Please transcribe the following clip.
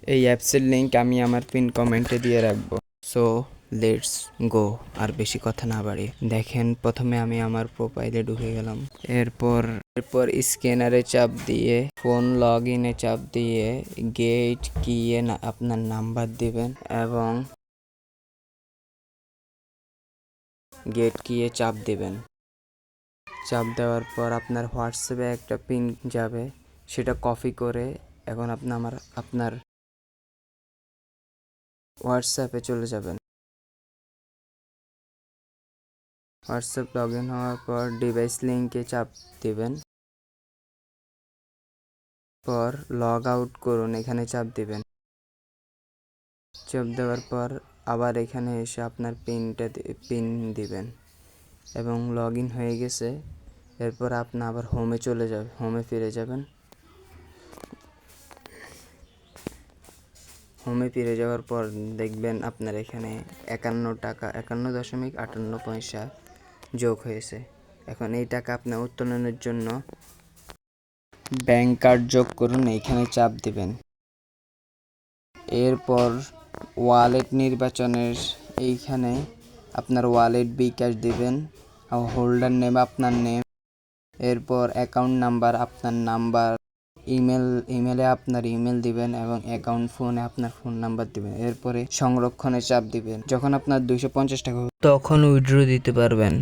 এই অ্যাপসের লিঙ্ক আমি আমার পিন কমেন্টে দিয়ে রাখবো। So let's go. আর বেশি কথা না বাড়িয়ে দেখেন, প্রথমে আমি আমার প্রোফাইলে ঢুকে গেলাম। এরপর স্ক্যানারে চাপ দিয়ে ফোন লগ ইনে চাপ দিয়ে গেট কিয়ে আপনার নাম্বার দিবেন এবং গেট কিয়ে চাপ দিবেন। চাপ দেওয়ার পর আপনার হোয়াটসঅ্যাপে একটা পিন যাবে, সেটা কপি করে এখন আপনার হোয়াটসঅ্যাপে চলে যাবেন। হোয়াটসঅ্যাপ লগ ইন হওয়ার পর ডিভাইস লিঙ্কে চাপ দিবেন, পর লগ আউট করুন এখানে চাপ দিবেন। চাপ দেওয়ার পর আবার এখানে এসে আপনার পিন দিবেন এবং লগ ইন হয়ে গেছে। এরপর আপনি আবার হোমে ফিরে যাবেন। হোমে ফিরে যাওয়ার পর দেখবেন আপনার এখানে 51.58 যোগ হয়েছে। এখন এই টাকা আপনি উত্তোলনের জন্য ব্যাংক কার্ড যোগ করুন, এইখানে চাপ দিবেন। এরপর ওয়ালেট নির্বাচনের এইখানে আপনার ওয়ালেট বিকাশ দিবেন, হোল্ডার নেম আপনার নেম, এরপর অ্যাকাউন্ট নাম্বার আপনার নাম্বার, ইমেলে আপনার ইমেল দিবেন এবং অ্যাকাউন্ট ফোনে আপনার ফোন নাম্বার দিবেন। এরপরে সংরক্ষণে চাপ দিবেন। যখন আপনার 250 টাকা তখন উইথড্র দিতে পারবেন।